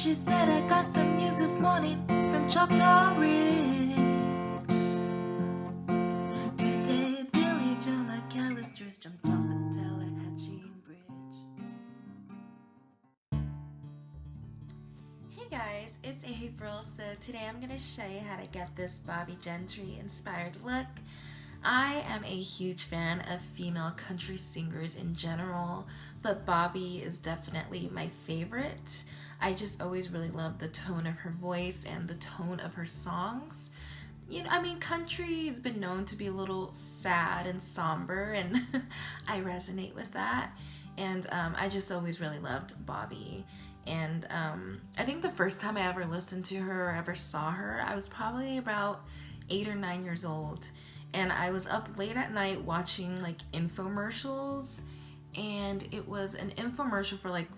She said I got some news this morning from Choctaw Ridge. Today, Billy Joe McAllister's jumped off the Tallahatchie Bridge. Hey guys, it's April. So today I'm going to show you how to get this Bobbie Gentry inspired look. I am a huge fan of female country singers in general, but Bobbie is definitely my favorite. I just always really love the tone of her voice and the tone of her songs. You know, I mean, country has been known to be a little sad and somber, and I resonate with that. And I just always really loved Bobbie. And I think the first time I ever listened to her or ever saw her, I was probably about 8 or 9 years old. And I was up late at night watching like infomercials, and it was an infomercial for like,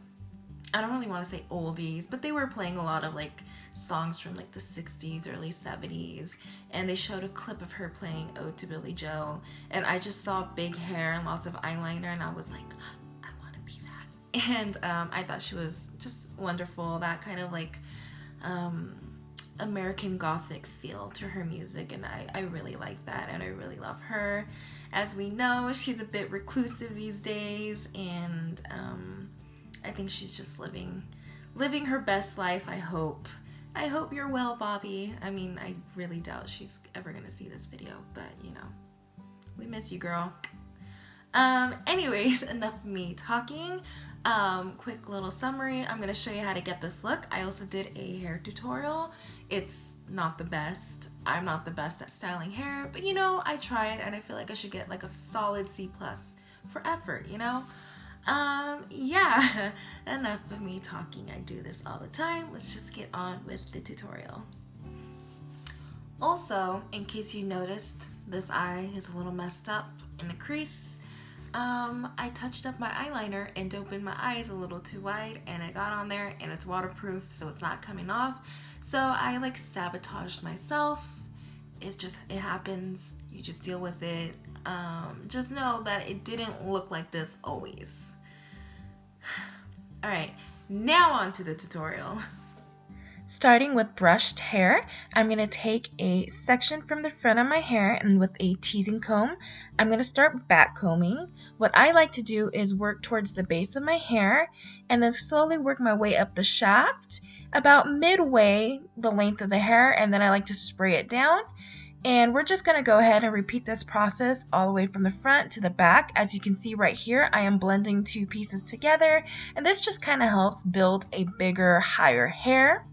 I don't really want to say oldies, but they were playing a lot of like songs from like the 60s, early 70s, and they showed a clip of her playing Ode to Billy Joe, and I just saw big hair and lots of eyeliner, and I was like, I want to be that. And I thought she was just wonderful, that kind of like American Gothic feel to her music, and I really like that, and I really love her. As we know, she's a bit reclusive these days, and I think she's just living her best life. I hope you're well, Bobbie. I mean, I really doubt she's ever gonna see this video, but you know, we miss you, girl. Anyways, enough of me talking. Quick little summary. I'm gonna show you how to get this look. I also did a hair tutorial. It's not the best. I'm not the best at styling hair, but you know, I tried, and I feel like I should get like a solid C+ for effort, you know? Yeah, enough of me talking. I do this all the time. Let's just get on with the tutorial. Also, in case you noticed, this eye is a little messed up in the crease. I touched up my eyeliner and opened my eyes a little too wide, and it got on there, and it's waterproof, so it's not coming off. So I like sabotaged myself. It happens. You just deal with it. Just know that it didn't look like this always. All right, now on to the tutorial. Starting with brushed hair, I'm going to take a section from the front of my hair, and with a teasing comb, I'm going to start back combing. What I like to do is work towards the base of my hair and then slowly work my way up the shaft, about midway the length of the hair, and then I like to spray it down. And we're just going to go ahead and repeat this process all the way from the front to the back. As you can see right here, I am blending two pieces together, and this just kind of helps build a bigger, higher hair.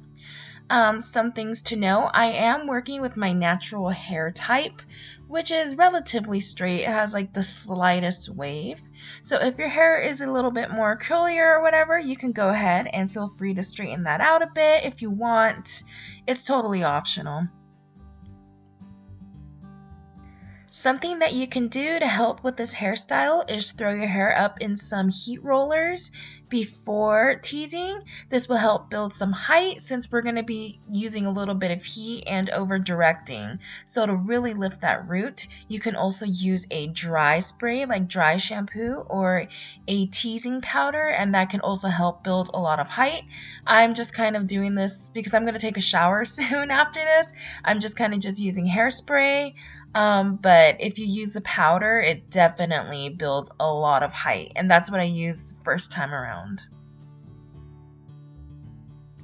Some things to know: I am working with my natural hair type, which is relatively straight. It has like the slightest wave. So if your hair is a little bit more curlier or whatever, you can go ahead and feel free to straighten that out a bit if you want. It's totally optional. Something that you can do to help with this hairstyle is throw your hair up in some heat rollers before teasing. This will help build some height since we're going to be using a little bit of heat and over directing. So to really lift that root, you can also use a dry spray like dry shampoo or a teasing powder, and that can also help build a lot of height. I'm just kind of doing this because I'm going to take a shower soon after this. I'm just kind of just using hairspray. But if you use a powder, it definitely builds a lot of height, and that's what I used the first time around.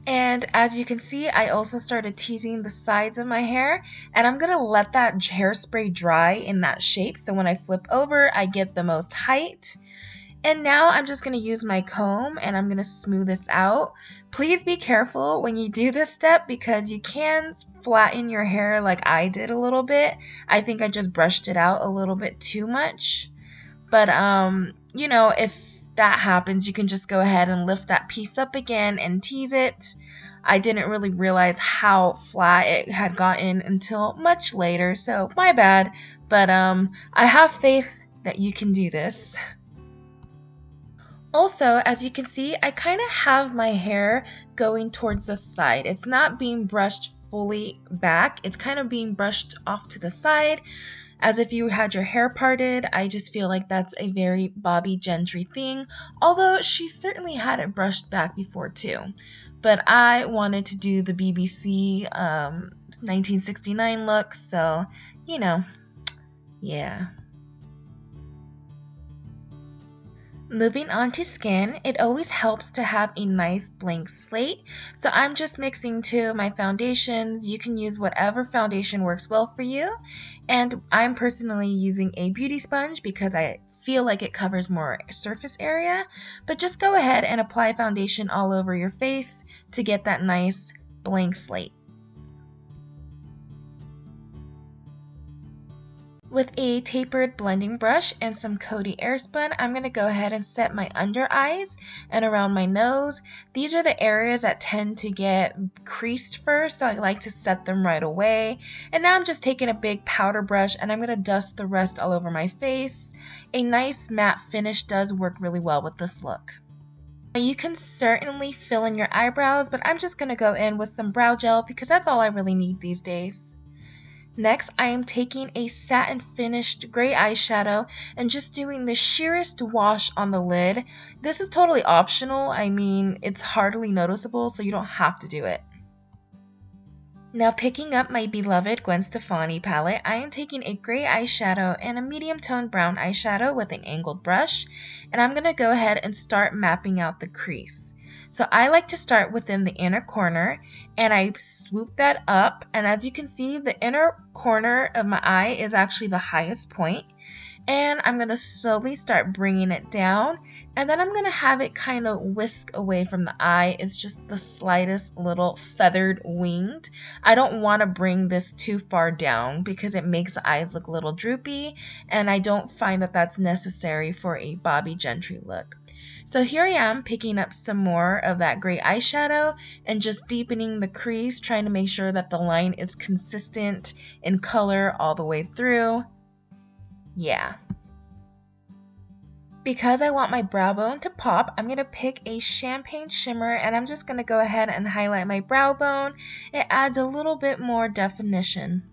And as you can see, I also started teasing the sides of my hair, and I'm gonna let that hairspray dry in that shape, so when I flip over, I get the most height. And now I'm just going to use my comb, and I'm going to smooth this out. Please be careful when you do this step because you can flatten your hair like I did a little bit. I think I just brushed it out a little bit too much. But, you know, if that happens, you can just go ahead and lift that piece up again and tease it. I didn't really realize how flat it had gotten until much later, so my bad. But I have faith that you can do this. Also, as you can see, I kind of have my hair going towards the side. It's not being brushed fully back. It's kind of being brushed off to the side as if you had your hair parted. I just feel like that's a very Bobbie Gentry thing, although she certainly had it brushed back before too. but I wanted to do the BBC 1969 look, so, you know, yeah. Moving on to skin, it always helps to have a nice blank slate. So I'm just mixing two of my foundations. You can use whatever foundation works well for you. And I'm personally using a beauty sponge because I feel like it covers more surface area. But just go ahead and apply foundation all over your face to get that nice blank slate. With a tapered blending brush and some Coty Airspun, I'm going to go ahead and set my under eyes and around my nose. These are the areas that tend to get creased first, so I like to set them right away. And now I'm just taking a big powder brush and I'm going to dust the rest all over my face. A nice matte finish does work really well with this look. You can certainly fill in your eyebrows, but I'm just going to go in with some brow gel because that's all I really need these days. Next, I am taking a satin finished gray eyeshadow and just doing the sheerest wash on the lid. This is totally optional. I mean, it's hardly noticeable, so you don't have to do it. Now picking up my beloved Gwen Stefani palette, I am taking a gray eyeshadow and a medium toned brown eyeshadow with an angled brush, and I'm going to go ahead and start mapping out the crease. So I like to start within the inner corner and I swoop that up, and as you can see, the inner corner of my eye is actually the highest point. And I'm going to slowly start bringing it down, and then I'm going to have it kind of whisk away from the eye. It's just the slightest little feathered winged. I don't want to bring this too far down because it makes the eyes look a little droopy, and I don't find that that's necessary for a Bobbie Gentry look. So here I am picking up some more of that gray eyeshadow and just deepening the crease, trying to make sure that the line is consistent in color all the way through. Yeah. Because I want my brow bone to pop, I'm going to pick a champagne shimmer and I'm just going to go ahead and highlight my brow bone. It adds a little bit more definition.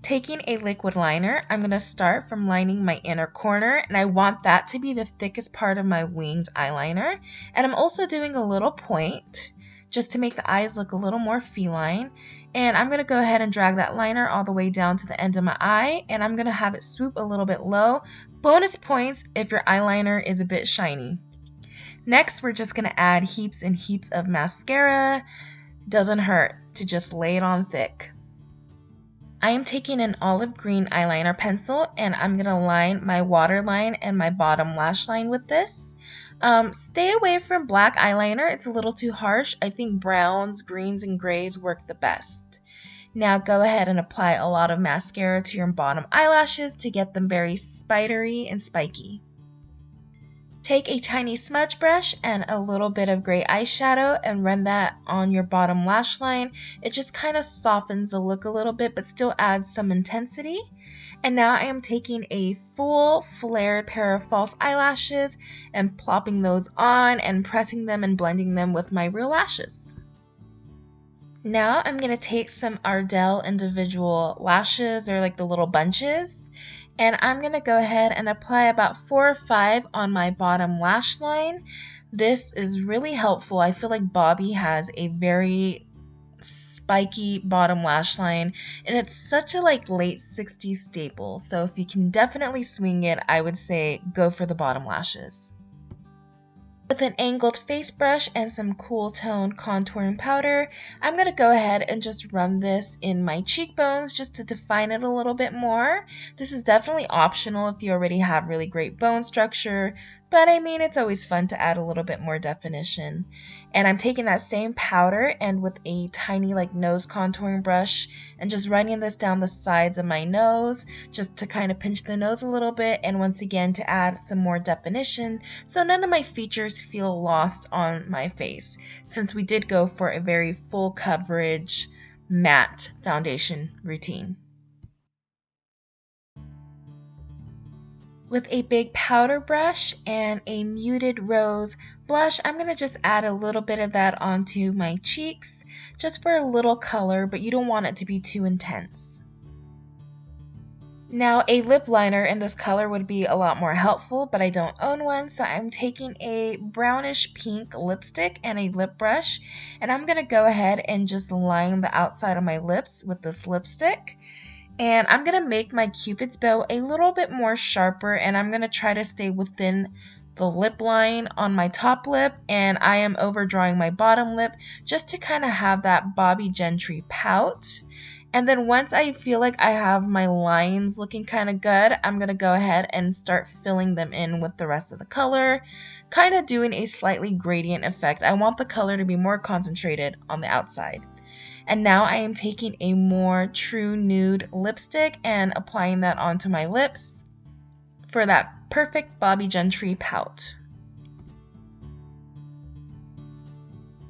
Taking a liquid liner, I'm going to start from lining my inner corner, and I want that to be the thickest part of my winged eyeliner. And I'm also doing a little point just to make the eyes look a little more feline. And I'm going to go ahead and drag that liner all the way down to the end of my eye, and I'm going to have it swoop a little bit low. Bonus points if your eyeliner is a bit shiny. Next, we're just going to add heaps and heaps of mascara. Doesn't hurt to just lay it on thick. I am taking an olive green eyeliner pencil and I'm going to line my waterline and my bottom lash line with this. Stay away from black eyeliner. It's a little too harsh. I think browns, greens, and grays work the best. Now go ahead and apply a lot of mascara to your bottom eyelashes to get them very spidery and spiky. Take a tiny smudge brush and a little bit of gray eyeshadow and run that on your bottom lash line. It just kind of softens the look a little bit but still adds some intensity. And now I am taking a full flared pair of false eyelashes and plopping those on and pressing them and blending them with my real lashes. Now I'm going to take some Ardell individual lashes, or like the little bunches, and I'm going to go ahead and apply about 4 or 5 on my bottom lash line. This is really helpful. I feel like Bobbie has a very spiky bottom lash line, and it's such a late 60s staple. So if you can definitely swing it, I would say go for the bottom lashes. With an angled face brush and some cool tone contouring powder, I'm going to go ahead and just run this in my cheekbones just to define it a little bit more. This is definitely optional if you already have really great bone structure, but I mean, it's always fun to add a little bit more definition. And I'm taking that same powder and with a tiny nose contouring brush and just running this down the sides of my nose just to kind of pinch the nose a little bit, and once again to add some more definition so none of my features feel lost on my face, since we did go for a very full coverage matte foundation routine. With a big powder brush and a muted rose blush, I'm going to just add a little bit of that onto my cheeks just for a little color, but you don't want it to be too intense. Now, a lip liner in this color would be a lot more helpful, but I don't own one, so I'm taking a brownish pink lipstick and a lip brush, and I'm going to go ahead and just line the outside of my lips with this lipstick. And I'm going to make my Cupid's bow a little bit more sharper, and I'm going to try to stay within the lip line on my top lip, and I am overdrawing my bottom lip just to kind of have that Bobbie Gentry pout. And then once I feel like I have my lines looking kind of good, I'm going to go ahead and start filling them in with the rest of the color, kind of doing a slightly gradient effect. I want the color to be more concentrated on the outside. And now I am taking a more true nude lipstick and applying that onto my lips for that perfect Bobbie Gentry pout.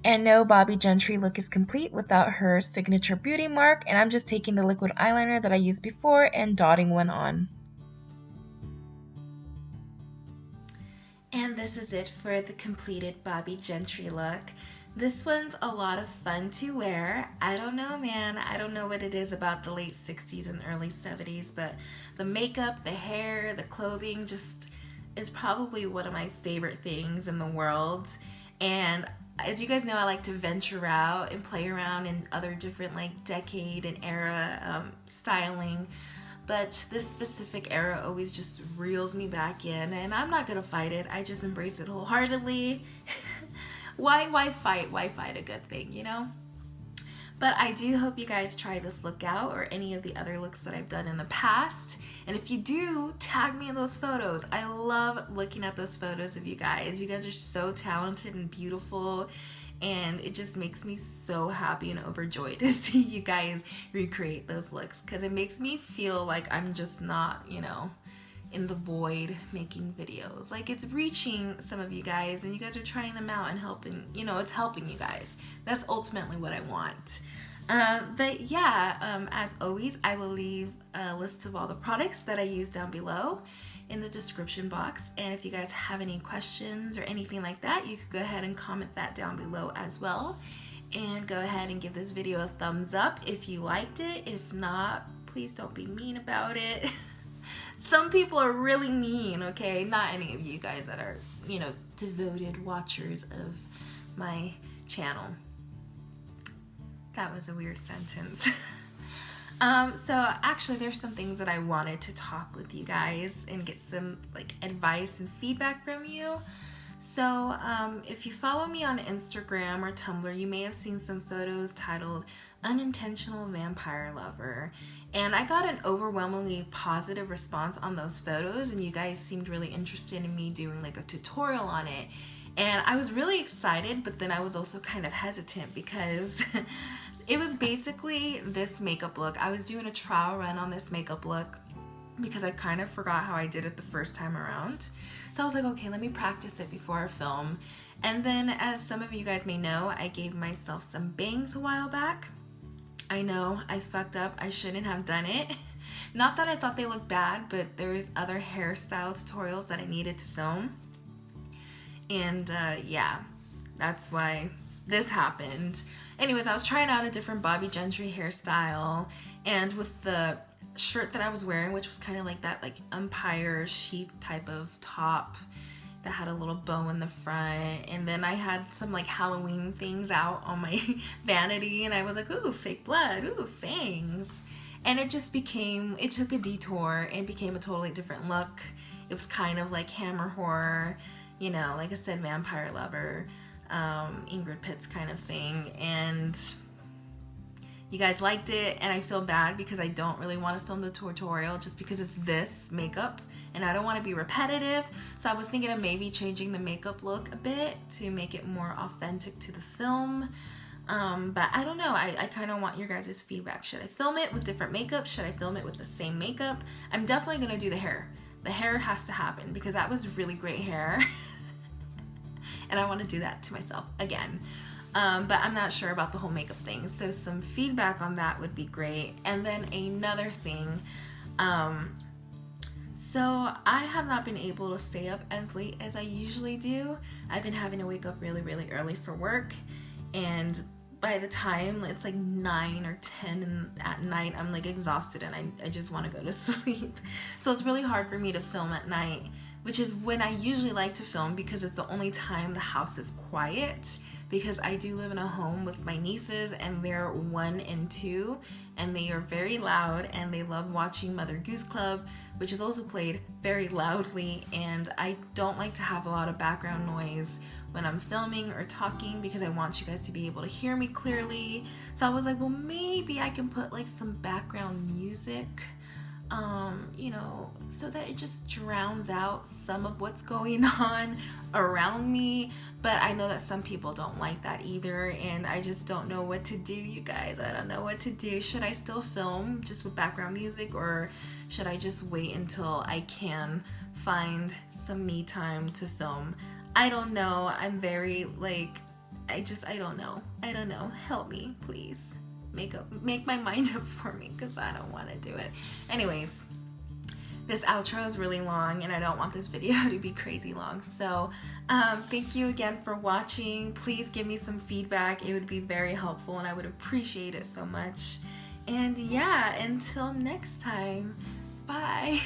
And no, Bobbie Gentry look is complete without her signature beauty mark, and I'm just taking the liquid eyeliner that I used before and dotting one on. And this is it for the completed Bobbie Gentry look. This one's a lot of fun to wear. I don't know, man. I don't know what it is about the late 60s and early 70s, but the makeup, the hair, the clothing just is probably one of my favorite things in the world. And as you guys know, I like to venture out and play around in other different like decade and era styling. But this specific era always just reels me back in, and I'm not gonna fight it. I just embrace it wholeheartedly. Why fight? Why fight a good thing, you know? But I do hope you guys try this look out or any of the other looks that I've done in the past. And if you do, tag me in those photos. I love looking at those photos of you guys. You guys are so talented and beautiful, and it just makes me so happy and overjoyed to see you guys recreate those looks, because it makes me feel like I'm just not, you know, in the void making videos. Like, it's reaching some of you guys and you guys are trying them out and helping, you know, it's helping you guys. That's ultimately what I want. But yeah, as always, I will leave a list of all the products that I use down below in the description box. And if you guys have any questions or anything like that, you could go ahead and comment that down below as well. And go ahead and give this video a thumbs up if you liked it. If not, please don't be mean about it. Some people are really mean, okay? Not any of you guys that are, you know, devoted watchers of my channel. That was a weird sentence. So actually there's some things that I wanted to talk with you guys and get some like advice and feedback from you. So if you follow me on Instagram or Tumblr, you may have seen some photos titled Unintentional Vampire Lover. And I got an overwhelmingly positive response on those photos, and you guys seemed really interested in me doing like a tutorial on it. And I was really excited, but then I was also kind of hesitant because it was basically this makeup look. I was doing a trial run on this makeup look because I kind of forgot how I did it the first time around. So I was like, okay, let me practice it before I film. And then, as some of you guys may know, I gave myself some bangs a while back. I know, I fucked up. I shouldn't have done it. Not that I thought they looked bad, but there was other hairstyle tutorials that I needed to film. And yeah, that's why this happened. Anyways, I was trying out a different Bobbie Gentry hairstyle, and with the shirt that I was wearing, which was kind of like that like umpire sheath type of top that had a little bow in the front, and then I had some like Halloween things out on my vanity, and I was like, ooh, fake blood, ooh, fangs. And it just became, it took a detour and became a totally different look. It was kind of like Hammer horror, you know, like I said, Vampire Lover, Ingrid Pitt's kind of thing. And you guys liked it, and I feel bad because I don't really want to film the tutorial just because it's this makeup and I don't want to be repetitive. So I was thinking of maybe changing the makeup look a bit to make it more authentic to the film. But I don't know, I kind of want your guys' feedback. Should I film it with different makeup? Should I film it with the same makeup? I'm definitely going to do the hair. The hair has to happen because that was really great hair. And I want to do that to myself again. But I'm not sure about the whole makeup thing. So some feedback on that would be great. And then another thing, so I have not been able to stay up as late as I usually do. I've been having to wake up really, really early for work. And by the time it's like 9 or 10 at night, I'm like exhausted and I just want to go to sleep. So it's really hard for me to film at night, which is when I usually like to film because it's the only time the house is quiet, because I do live in a home with my nieces and they're 1 and 2 and they are very loud and they love watching Mother Goose Club, which is also played very loudly, and I don't like to have a lot of background noise when I'm filming or talking because I want you guys to be able to hear me clearly. So I was like, well, maybe I can put like some background music, you know, so that it just drowns out some of what's going on around me. But I know that some people don't like that either, and I just don't know what to do, you guys. I don't know what to do. Should I still film just with background music, or should I just wait until I can find some me time to film? I don't know. I'm very like, I don't know. Help me, please. Make my mind up for me, because I don't want to do it. Anyways, this outro is really long and I don't want this video to be crazy long. So thank you again for watching. Please give me some feedback. It would be very helpful and I would appreciate it so much. And yeah, until next time, bye.